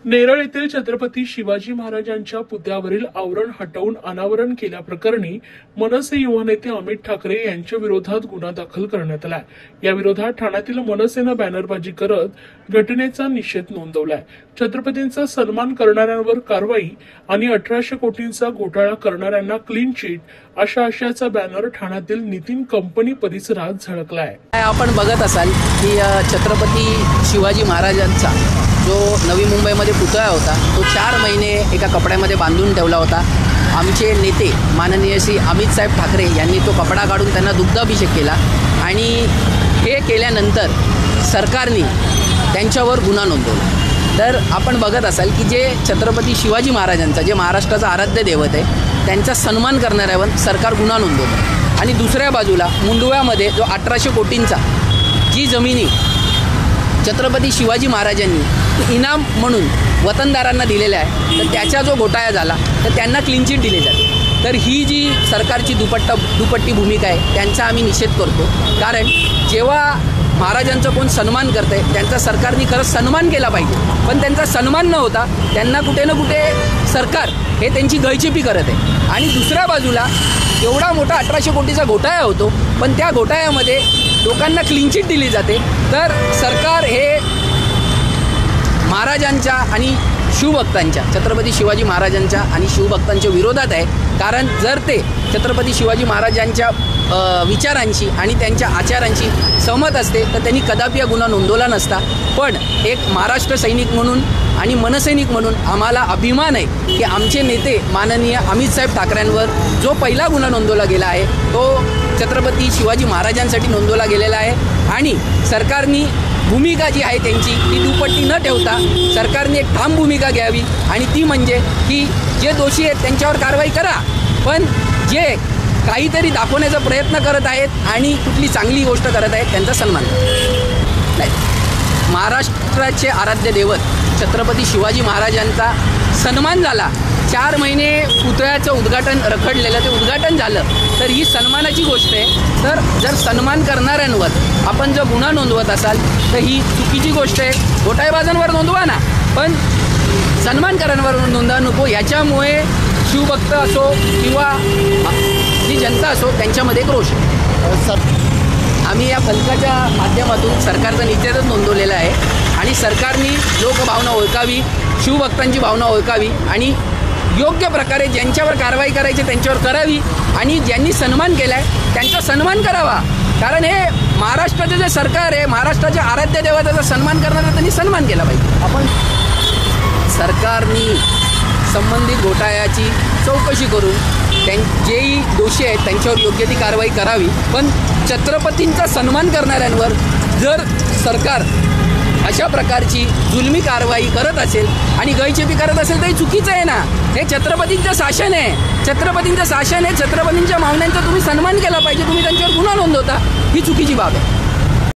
नेरळ येथील छत्रपती शिवाजी महाराजांच्या पुतळ्यावरील आवरण हटवून अनावरण केल्याप्रकरणी मनसे युवा नेते अमित ठाकरे यांच्या विरोधात गुन्हा दाखल करण्यात आलाय। या विरोधात ठाण्यातील मनसेनं बॅनरबाजी करत घटनेचा निषेध नोंदवलाय। छत्रपतींचा सन्मान करणाऱ्यांवर कारवाई आणि 1800 कोटींचा घोटाळा करणाऱ्यांना क्लीन चिट अशा आशयाचा बॅनर ठाण्यातील नितीन कंपनी परिसरात झळकलाय। आपण बघत असाल की छत्रपती शिवाजी महाराजांचा जो नवी मुंबईमध्ये पुतळा होता तो 4 महिने एका कपड्यामध्ये बांधून ठेवला होता। आमचे नेते माननीय श्री अमित साहेब ठाकरे यांनी तो कपडा काढून त्यांना दुग्धाभिषेक केला आणि हे केल्यानंतर सरकारने त्यांच्यावर गुन्हा नोंदवला। तर आपण बघत असाल की जे छत्रपती शिवाजी महाराजांचा जे महाराष्ट्राचा आराध्य दैवत आहे त्यांचा सन्मान करणाऱ्यावर सरकार गुन्हा नोंदवतं आणि दुसऱ्या बाजूला मुंडव्यामध्ये जो 1800 कोटींचा जी जमिनी छत्रपती शिवाजी महाराजांनी इनाम म्हणून वतनदारांना दिलेला आहे तर त्याचा जो घोटाळा झाला तर त्यांना क्लीन चिट दिली जाते। तर ही जी सरकारची दुपट्टी भूमिका आहे त्यांचा आम्ही निषेध करतो। कारण जेव्हा महाराजांचा कोण सन्मान करत आहे त्यांचा सरकारने खरंच सन्मान केला पाहिजे, पण त्यांचा सन्मान न होता त्यांना कुठे ना कुठे सरकार हे त्यांची गळचेपी करत आहे। आणि दुसऱ्या बाजूला एवढा मोठा 1800 कोटीचा घोटाळा होतो पण त्या घोटाळ्यामध्ये लोकांना क्लीन चिट दिली जाते। तर सरकार हे महाराजांच्या आणि शिवभक्तांच्या छत्रपती शिवाजी महाराजांच्या आणि शिवभक्तांच्या विरोधात आहे। कारण जर ते छत्रपती शिवाजी महाराजांच्या विचारांशी आणि त्यांच्या आचारांशी सहमत असते तर त्यांनी कदापि गुन्हा नोंदवला नसता। पण एक महाराष्ट्र सैनिक म्हणून आणि मनसैनिक म्हणून आम्हाला अभिमान आहे की आमचे नेते माननीय अमित साहेब ठाकरेंवर जो पहिला गुन्हा नोंदवला गेला आहे तो छत्रपती शिवाजी महाराजांसाठी नोंदवला गेलेला आहे। आणि सरकारने भूमिका जी आहे त्यांची ती दुपट्टी न ठेवता सरकारने एक ठाम भूमिका घ्यावी आणि ती म्हणजे की जे दोषी आहेत त्यांच्यावर कारवाई करा, पण जे काहीतरी दाखवण्याचा प्रयत्न करत आहेत आणि कुठली चांगली गोष्ट करत आहेत त्यांचा सन्मान नाही। महाराष्ट्राचे आराध्य दैवत छत्रपती शिवाजी महाराजांचा सन्मान झाला, 4 महिने पुतळ्याचं उद्घाटन रखडलेलं ते उद्घाटन झालं तर ही सन्मानाची गोष्ट आहे। तर जर सन्मान करणाऱ्यांवर आपण जर गुन्हा नोंदवत असाल तर ही चुकीची गोष्ट आहे। घोटाळेबाजांवर नोंदवा ना, पण सन्मान करणाऱ्यांवर नोंदवा नको। याच्यामुळे शिवभक्त असो किंवा जी जनता असो त्यांच्यामध्ये एक रोष आहे। आम्ही या फलकाच्या माध्यमातून सरकारचा निषेधच नोंदवलेला आहे आणि सरकारने लोकभावना ओळखावी, शिवभक्तांची भावना ओळखावी आणि योग्य प्रकारे ज्यांच्यावर कारवाई करायची त्यांच्यावर करावी आणि ज्यांनी सन्मान केला आहे त्यांचा सन्मान करावा। कारण हे महाराष्ट्राचे जे सरकार आहे महाराष्ट्राच्या आराध्य देवताचा सन्मान करणारा त्यांनी सन्मान केला पाहिजे। आपण सरकारने संबंधित घोटाळ्याची चौकशी करून जेही दोषी आहेत त्यांच्यावर योग्य ती कारवाई करावी, पण छत्रपतींचा सन्मान करणाऱ्यांवर जर सरकार अशा प्रकारची जुलमी कारवाई करत असेल आणि गळचेपी करत असेल तर हे चुकीचं आहे ना। हे छत्रपतींचं शासन आहे, छत्रपतींचं शासन आहे, छत्रपतींच्या मागण्यांचा तुम्ही सन्मान केला पाहिजे, तुम्ही त्यांच्यावर गुन्हा नोंदवता ही चुकीची बाब आहे।